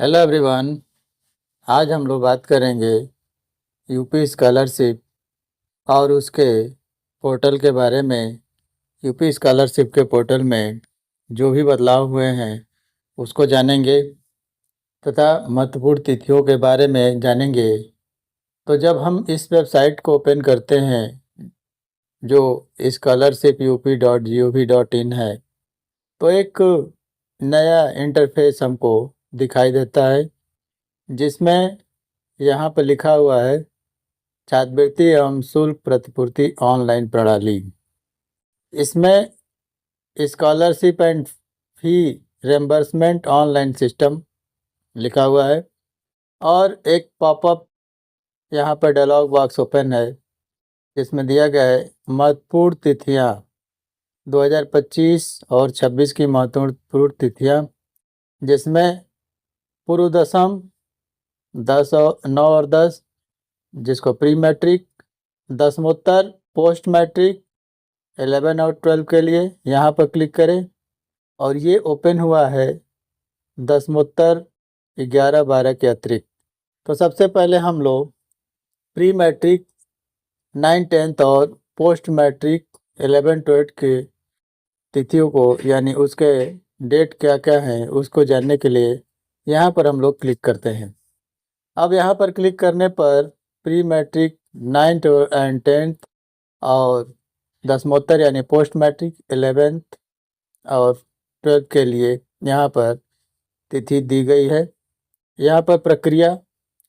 Hello everyone. आज हम लोग बात करेंगे यूपी स्कॉलरशिप और उसके पोर्टल के बारे में। यूपी स्कॉलरशिप के पोर्टल में जो भी बदलाव हुए हैं उसको जानेंगे तथा महत्वपूर्ण तिथियों के बारे में जानेंगे। तो जब हम इस वेबसाइट को ओपन करते हैं जो scholarshipUP.gov.in है, तो एक नया इंटरफेस हमको दिखाई देता है जिसमें यहाँ पर लिखा हुआ है छात्रवृत्ति एवं शुल्क प्रतिपूर्ति ऑनलाइन प्रणाली। इसमें scholarship and fee reimbursement online system लिखा हुआ है और एक पॉपअप यहाँ पर डायलॉग बॉक्स ओपन है जिसमें दिया गया है महत्वपूर्ण तिथियाँ 2025 और 26 की महत्वपूर्ण तिथियाँ, जिसमें पूर्व दसम 10 और 9 और 10 जिसको प्री मैट्रिक, दसमोत्तर पोस्ट मैट्रिक 11 और 12 के लिए यहाँ पर क्लिक करें और ये ओपन हुआ है दसमोत्तर 11-12 के अतिरिक्त। तो सबसे पहले हम लोग प्री मैट्रिक 9-10 और पोस्ट मैट्रिक 11-12 के तिथियों को यानी उसके डेट क्या क्या हैं उसको जानने के लिए यहाँ पर हम लोग क्लिक करते हैं। अब यहाँ पर क्लिक करने पर pre matric 9th and 10th और दसमोत्तर यानी पोस्ट मैट्रिक 11th और 12th के लिए यहाँ पर तिथि दी गई है। यहाँ पर प्रक्रिया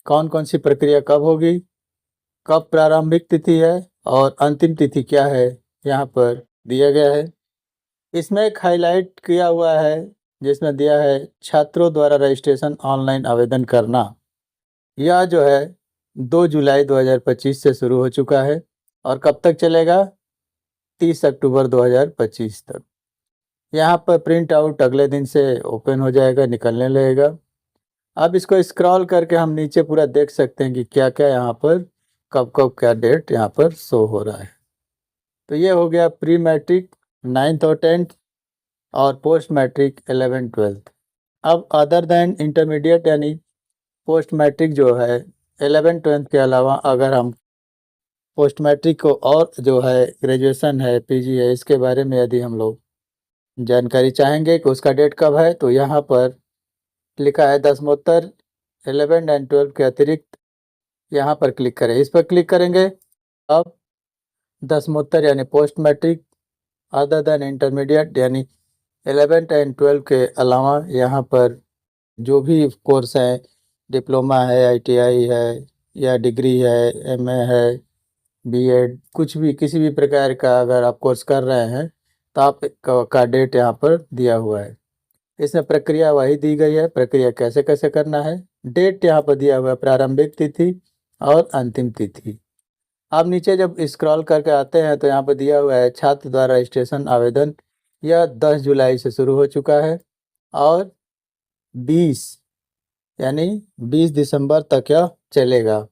कौन कौन सी प्रक्रिया कब होगी, कब प्रारंभिक तिथि है और अंतिम तिथि क्या है यहाँ पर दिया गया है। इसमें एक हाईलाइट किया हुआ है जिसमें दिया है छात्रों द्वारा रजिस्ट्रेशन ऑनलाइन आवेदन करना। यह जो है 2 जुलाई 2025 से शुरू हो चुका है और कब तक चलेगा, 30 अक्टूबर 2025 तक। यहाँ पर प्रिंट आउट अगले दिन से ओपन हो जाएगा, निकलने लगेगा। अब इसको स्क्रॉल करके हम नीचे पूरा देख सकते हैं कि क्या क्या यहाँ पर कब कब क्या डेट यहाँ पर शो हो रहा है। तो ये हो गया प्री मैट्रिक 9th और 10th और पोस्ट मैट्रिक 11-12। अब अदर देन इंटरमीडिएट यानी पोस्ट मैट्रिक जो है 11-12 के अलावा अगर हम पोस्ट मैट्रिक को और जो है ग्रेजुएशन है, पीजी है, इसके बारे में यदि हम लोग जानकारी चाहेंगे कि उसका डेट कब है तो यहाँ पर लिखा है दसमोत्तर 11 एंड 12 के अतिरिक्त यहाँ पर क्लिक करें। इस पर क्लिक करेंगे। अब दसमोत्तर यानी post matric other than intermediate यानी 11th एंड 12 के अलावा यहाँ पर जो भी कोर्स हैं, डिप्लोमा है, आईटीआई है या डिग्री है, एमए है, बीएड, कुछ भी किसी भी प्रकार का अगर आप कोर्स कर रहे हैं तो आप का डेट यहाँ पर दिया हुआ है। इसमें प्रक्रिया वही दी गई है, प्रक्रिया कैसे कैसे करना है, डेट यहाँ पर दिया हुआ है, प्रारंभिक तिथि और अंतिम तिथि। आप नीचे जब स्क्रॉल करके आते हैं तो यहाँ पर दिया हुआ है छात्र द्वारा रजिस्ट्रेशन आवेदन, यह 10 जुलाई से शुरू हो चुका है और 20 यानी 20 दिसंबर तक यह चलेगा।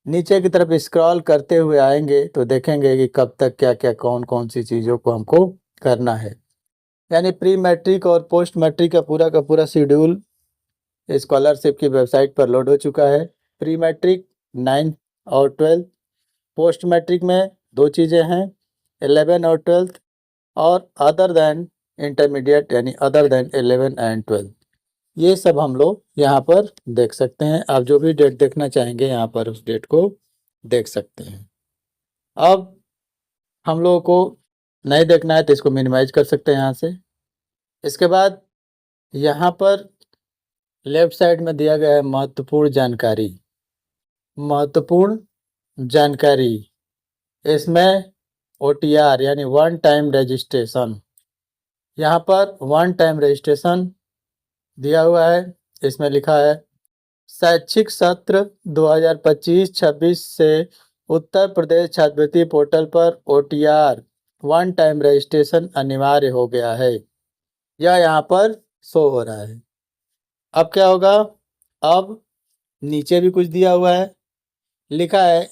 नीचे की तरफ स्क्रॉल करते हुए आएंगे तो देखेंगे कि कब तक क्या क्या कौन कौन सी चीज़ों को हमको करना है। यानी प्री मैट्रिक और पोस्ट मैट्रिक का पूरा शेड्यूल स्कॉलरशिप की वेबसाइट पर लोड हो चुका है। प्री मैट्रिक 9th और 12th, पोस्ट मैट्रिक में दो चीज़ें हैं 11 और 12th और अदर देन इंटरमीडिएट यानी अदर देन 11 एंड 12। ये सब हम लोग यहाँ पर देख सकते हैं। आप जो भी डेट देखना चाहेंगे यहाँ पर उस डेट को देख सकते हैं। अब हम लोगों को नहीं देखना है तो इसको मिनिमाइज कर सकते हैं यहाँ से। इसके बाद यहाँ पर लेफ्ट साइड में दिया गया है महत्वपूर्ण जानकारी। महत्वपूर्ण जानकारी इसमें OTR यानी वन टाइम रजिस्ट्रेशन, यहाँ पर वन टाइम रजिस्ट्रेशन दिया हुआ है। इसमें लिखा है शैक्षिक सत्र 2025-26 से उत्तर प्रदेश छात्रवृत्ति पोर्टल पर OTR वन टाइम रजिस्ट्रेशन अनिवार्य हो गया है। यह यहाँ पर शो हो रहा है। अब क्या होगा, अब नीचे भी कुछ दिया हुआ है, लिखा है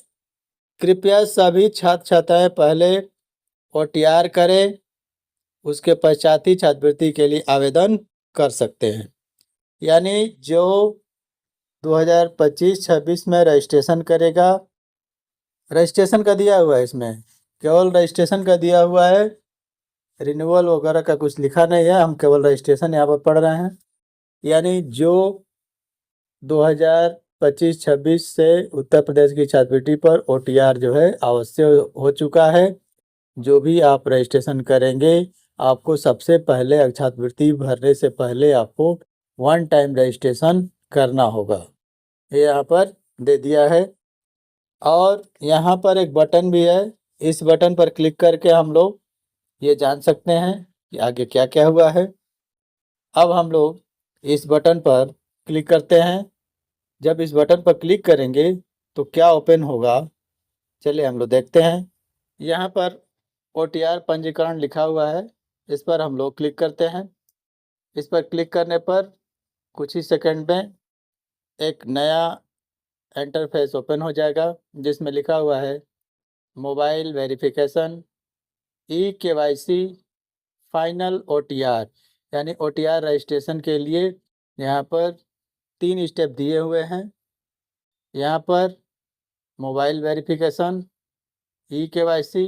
कृपया सभी छात्र छात्राएं पहले OTR करें, उसके पश्चात ही छात्रवृत्ति के लिए आवेदन कर सकते हैं। यानी जो 2025-26 में रजिस्ट्रेशन करेगा, रजिस्ट्रेशन का दिया हुआ है, इसमें केवल रजिस्ट्रेशन का दिया हुआ है, रिन्यूअल वगैरह का कुछ लिखा नहीं है, हम केवल रजिस्ट्रेशन यहाँ पर पढ़ रहे हैं। यानी जो 2025-26 से उत्तर प्रदेश की छात्रवृत्ति पर OTR जो है आवश्यक हो चुका है। जो भी आप रजिस्ट्रेशन करेंगे, आपको सबसे पहले छात्रवृत्ति भरने से पहले आपको वन टाइम रजिस्ट्रेशन करना होगा, ये यहाँ पर दे दिया है। और यहाँ पर एक बटन भी है, इस बटन पर क्लिक करके हम लोग ये जान सकते हैं कि आगे क्या क्या हुआ है। अब हम लोग इस बटन पर क्लिक करते हैं। जब इस बटन पर क्लिक करेंगे तो क्या ओपन होगा, चलिए हम लोग देखते हैं। यहाँ पर OTR पंजीकरण लिखा हुआ है, इस पर हम लोग क्लिक करते हैं। इस पर क्लिक करने पर कुछ ही सेकंड में एक नया इंटरफेस ओपन हो जाएगा, जिसमें लिखा हुआ है mobile verification eKYC final OTR। यानी OTR रजिस्ट्रेशन के लिए यहाँ पर 3 स्टेप दिए हुए हैं। यहाँ पर मोबाइल वेरिफिकेशन, eKYC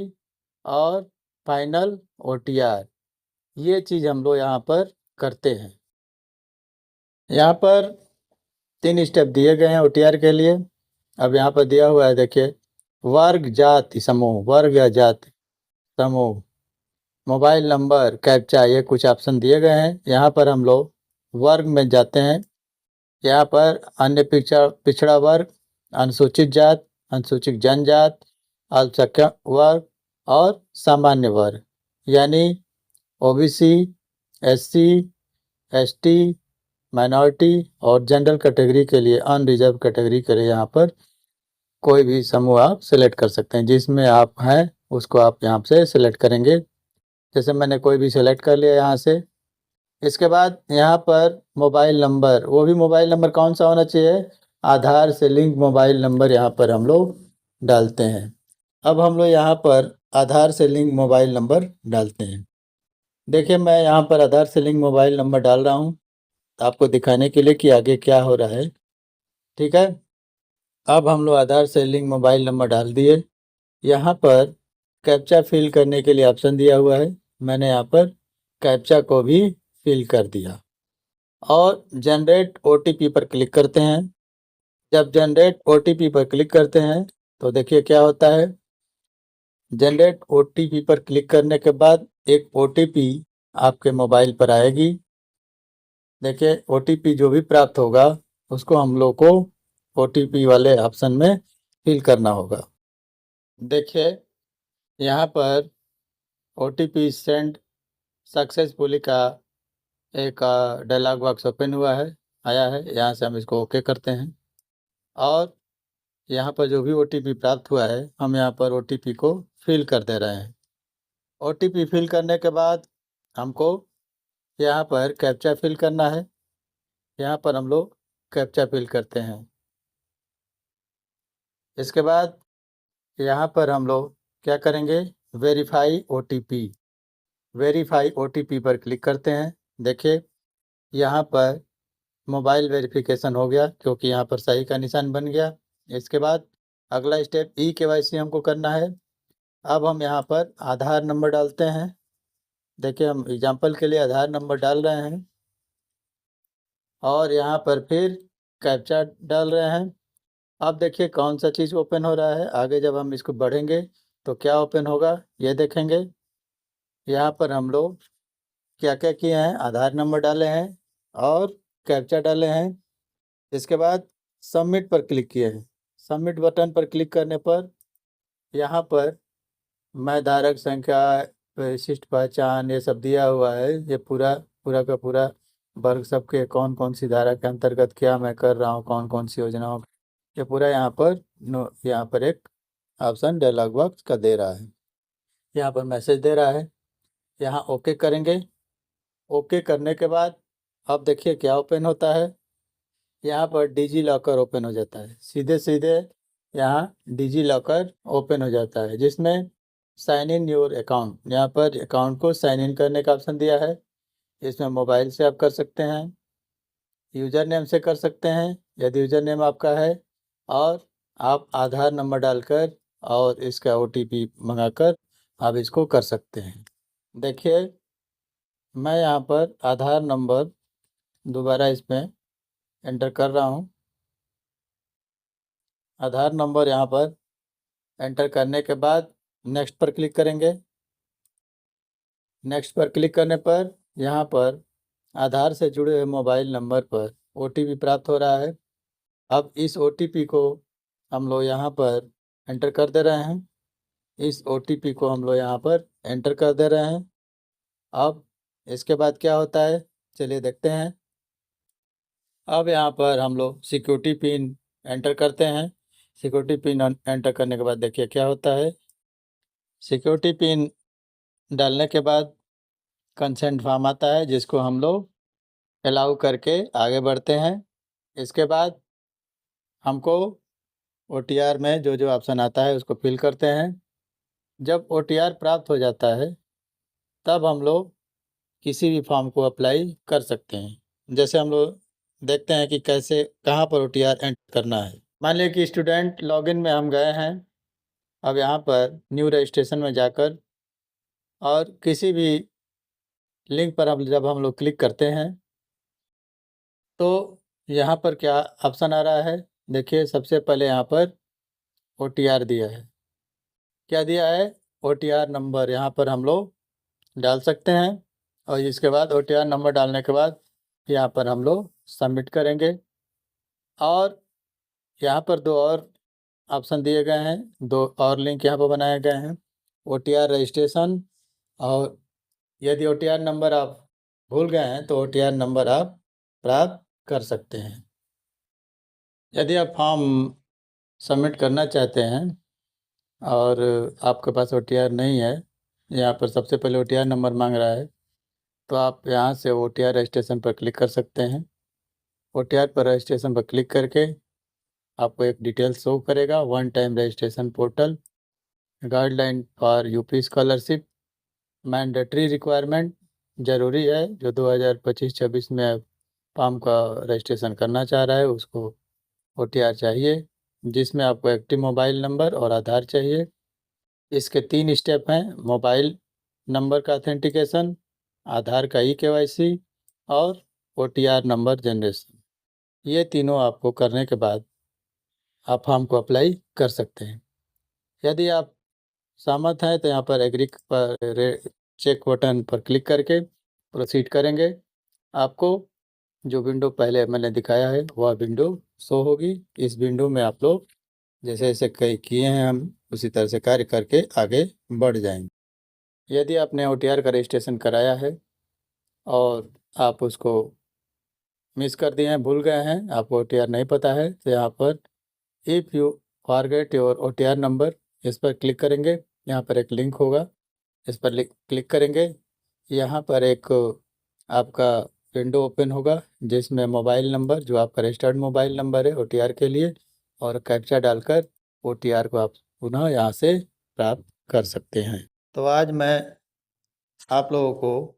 और फाइनल OTR, ये चीज़ हम लोग यहाँ पर करते हैं। यहाँ पर 3 स्टेप दिए गए हैं OTR के लिए। अब यहाँ पर दिया हुआ है, देखिए, वर्ग जाति समूह, वर्ग या जाति समूह, मोबाइल नंबर, कैप्चा, ये कुछ ऑप्शन दिए गए हैं। यहाँ पर हम लोग वर्ग में जाते हैं। यहाँ पर अन्य पिछड़ा वर्ग, अनुसूचित जात, अनुसूचित जनजात, अल्पसंख्यक वर्ग और सामान्य वर्ग, यानी OBC, SC, ST, माइनॉरिटी और जनरल कैटेगरी के लिए, अनरिजर्व कैटेगरी के लिए यहाँ पर कोई भी समूह आप सिलेक्ट कर सकते हैं। जिसमें आप हैं उसको आप यहाँ से सिलेक्ट करेंगे। जैसे मैंने कोई भी सिलेक्ट कर लिया यहाँ से। इसके बाद यहाँ पर मोबाइल नंबर, वो भी मोबाइल नंबर कौन सा होना चाहिए, आधार से लिंक मोबाइल नंबर यहाँ पर हम लोग डालते हैं। अब हम लोग यहाँ पर आधार से लिंक मोबाइल नंबर डालते हैं। देखिए, मैं यहाँ पर आधार से लिंक मोबाइल नंबर डाल रहा हूँ आपको दिखाने के लिए कि आगे क्या हो रहा है। ठीक है, अब हम लोग आधार से लिंक मोबाइल नंबर डाल दिए। यहाँ पर कैप्चा फिल करने के लिए ऑप्शन दिया हुआ है, मैंने यहाँ पर कैप्चा को भी फिल कर दिया और जनरेट OTP पर क्लिक करते हैं। जब जनरेट OTP पर क्लिक करते हैं तो देखिए क्या होता है। जनरेट OTP पर क्लिक करने के बाद एक OTP आपके मोबाइल पर आएगी। देखिए, OTP जो भी प्राप्त होगा उसको हम लोग को OTP वाले ऑप्शन में फिल करना होगा। देखिए, यहाँ पर OTP सेंड सक्सेसफुली का एक डायलॉग बॉक्स ओपन हुआ है, आया है। यहाँ से हम इसको ओके करते हैं और यहाँ पर जो भी OTP प्राप्त हुआ है हम यहाँ पर OTP को फिल कर दे रहे हैं। OTP फिल करने के बाद हमको यहाँ पर कैप्चा फिल करना है। यहाँ पर हम लोग कैप्चा फिल करते हैं। इसके बाद यहाँ पर हम लोग क्या करेंगे, वेरीफाई OTP, वेरीफाई OTP पर क्लिक करते हैं। देखिए, यहाँ पर मोबाइल वेरिफिकेशन हो गया क्योंकि यहाँ पर सही का निशान बन गया। इसके बाद अगला स्टेप eKYC हमको करना है। अब हम यहाँ पर आधार नंबर डालते हैं। देखिए, हम एग्जाम्पल के लिए आधार नंबर डाल रहे हैं और यहाँ पर फिर कैप्चा डाल रहे हैं। अब देखिए कौन सा चीज़ ओपन हो रहा है। आगे जब हम इसको बढ़ेंगे तो क्या ओपन होगा ये देखेंगे। यहाँ पर हम लोग क्या क्या किए हैं, आधार नंबर डाले हैं और कैप्चा डाले हैं। इसके बाद सबमिट पर क्लिक किए हैं। सबमिट बटन पर क्लिक करने पर यहाँ पर मैं धारक संख्या, विशिष्ट पहचान, ये सब दिया हुआ है। ये पूरा पूरा का पूरा वर्ग सबके कौन कौन सी धारा के अंतर्गत क्या मैं कर रहा हूँ, कौन कौन सी योजनाओं, ये पूरा यहाँ पर यहाँ पर एक ऑप्शन डायलॉग बॉक्स का दे रहा है। यहाँ पर मैसेज दे रहा है, यहाँ ओके करेंगे। ओके करने के बाद अब देखिए क्या ओपन होता है। यहाँ पर डिजी लॉकर ओपन हो जाता है। सीधे सीधे यहाँ डिजी लॉकर ओपन हो जाता है, जिसमें साइन इन योर अकाउंट, यहाँ पर अकाउंट को साइन इन करने का ऑप्शन दिया है। इसमें मोबाइल से आप कर सकते हैं यूज़र नेम से कर सकते हैं यदि यूज़र नेम आपका है, और आप आधार नंबर डालकर और इसका OTP मंगाकर आप इसको कर सकते हैं। देखिए, मैं यहाँ पर आधार नंबर दोबारा इसमें एंटर कर रहा हूँ। आधार नंबर यहाँ पर एंटर करने के बाद नेक्स्ट पर क्लिक करेंगे। नेक्स्ट पर क्लिक करने पर यहाँ पर आधार से जुड़े हुए मोबाइल नंबर पर OTP प्राप्त हो रहा है। अब इस OTP को हम लोग यहाँ पर एंटर कर दे रहे हैं। इस OTP को हम लोग यहाँ पर एंटर कर दे रहे हैं। अब इसके बाद क्या होता है, चलिए देखते हैं। अब यहाँ पर हम लोग सिक्योरिटी पिन एंटर करते हैं। सिक्योरिटी पिन एंटर करने के बाद देखिए क्या होता है। सिक्योरिटी पिन डालने के बाद कंसेंट फॉर्म आता है, जिसको हम लोग अलाउ करके आगे बढ़ते हैं। इसके बाद हमको OTR में जो जो ऑप्शन आता है उसको फिल करते हैं। जब OTR प्राप्त हो जाता है तब हम लोग किसी भी फॉर्म को अप्लाई कर सकते हैं। जैसे हम लोग देखते हैं कि कैसे कहाँ पर OTR एंटर करना है। मान लिया कि स्टूडेंट लॉगिन में हम गए हैं। अब यहाँ पर न्यू रजिस्ट्रेशन में जाकर और किसी भी लिंक पर जब हम लोग क्लिक करते हैं तो यहाँ पर क्या ऑप्शन आ रहा है, देखिए सबसे पहले यहाँ पर OTR दिया है। क्या दिया है, OTR नंबर यहाँ पर हम लोग डाल सकते हैं, और इसके बाद OTR नंबर डालने के बाद यहाँ पर हम लोग सबमिट करेंगे। और यहाँ पर दो और ऑप्शन दिए गए हैं, दो और लिंक यहाँ पर बनाए गए हैं, OTR रजिस्ट्रेशन, और यदि OTR नंबर आप भूल गए हैं तो OTR नंबर आप प्राप्त कर सकते हैं। यदि आप फॉर्म सबमिट करना चाहते हैं और आपके पास OTR नहीं है, यहाँ पर सबसे पहले OTR नंबर मांग रहा है, तो आप यहाँ से OTR रजिस्ट्रेशन पर क्लिक कर सकते हैं। OTR पर रजिस्ट्रेशन पर क्लिक करके आपको एक डिटेल शो करेगा, one time registration portal, guideline for UP scholarship, mandatory requirement, ज़रूरी है जो 2025-26 में फॉर्म का रजिस्ट्रेशन करना चाह रहा है उसको OTR चाहिए, जिसमें आपको एक्टिव मोबाइल नंबर और आधार चाहिए। इसके 3 स्टेप हैं, मोबाइल नंबर का ऑथेंटिकेशन, आधार का KYC और OTR नंबर जनरेशन। ये तीनों आपको करने के बाद आप फॉर्म को अप्लाई कर सकते हैं। यदि आप सहमत हैं तो यहाँ पर एग्री पर चेक बटन पर क्लिक करके प्रोसीड करेंगे। आपको जो विंडो पहले मैंने दिखाया है वह विंडो शो होगी। इस विंडो में आप लोग जैसे जैसे कई किए हैं हम उसी तरह से कार्य करके आगे बढ़ जाएंगे। यदि आपने OTR का रजिस्ट्रेशन कराया है और आप उसको मिस कर दिए हैं, भूल गए हैं, आपको OTR नहीं पता है, तो यहाँ पर if you forget your OTR number, इस पर क्लिक करेंगे। यहाँ पर एक लिंक होगा, इस पर क्लिक करेंगे। यहाँ पर एक आपका विंडो ओपन होगा जिसमें मोबाइल नंबर जो आपका रजिस्टर्ड मोबाइल नंबर है OTR के लिए, और कैप्चा डालकर OTR को आप पुनः यहाँ से प्राप्त कर सकते हैं। तो आज मैं आप लोगों को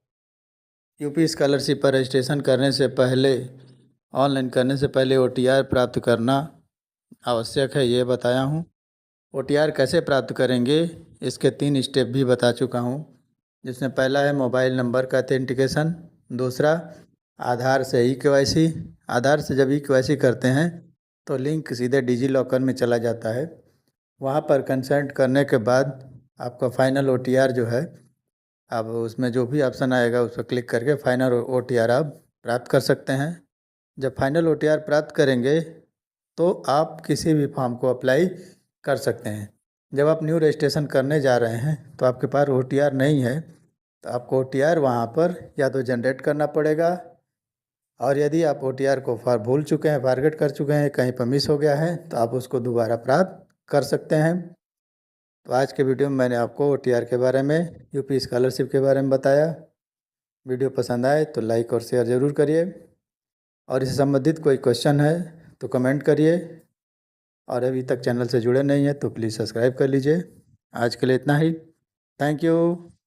यूपी स्कॉलरशिप पर रजिस्ट्रेशन करने से पहले, ऑनलाइन करने से पहले OTR प्राप्त करना आवश्यक है ये बताया हूँ। OTR कैसे प्राप्त करेंगे इसके 3 स्टेप भी बता चुका हूँ, जिसमें पहला है मोबाइल नंबर का ऑथेंटिकेशन, दूसरा आधार से KYC। आधार से जब KYC करते हैं तो लिंक सीधे डिजी लॉकर में चला जाता है। वहाँ पर कंसेंट करने के बाद आपका फाइनल OTR जो है, अब उसमें जो भी ऑप्शन आएगा उस पर क्लिक करके फाइनल OTR आप प्राप्त कर सकते हैं। जब फाइनल OTR प्राप्त करेंगे तो आप किसी भी फॉर्म को अप्लाई कर सकते हैं। जब आप न्यू रजिस्ट्रेशन करने जा रहे हैं तो आपके पास OTR नहीं है तो आपको OTR वहाँ पर या तो जनरेट करना पड़ेगा, और यदि आप OTR को भूल चुके हैं, फॉरगेट कर चुके हैं, कहीं पर मिस हो गया है तो आप उसको दोबारा प्राप्त कर सकते हैं। तो आज के वीडियो में मैंने आपको OTR के बारे में, यूपी स्कॉलरशिप के बारे में बताया। वीडियो पसंद आए तो लाइक और शेयर ज़रूर करिए, और इससे संबंधित कोई क्वेश्चन है तो कमेंट करिए, और अभी तक चैनल से जुड़े नहीं हैं तो प्लीज़ सब्सक्राइब कर लीजिए। आज के लिए इतना ही। Thank you.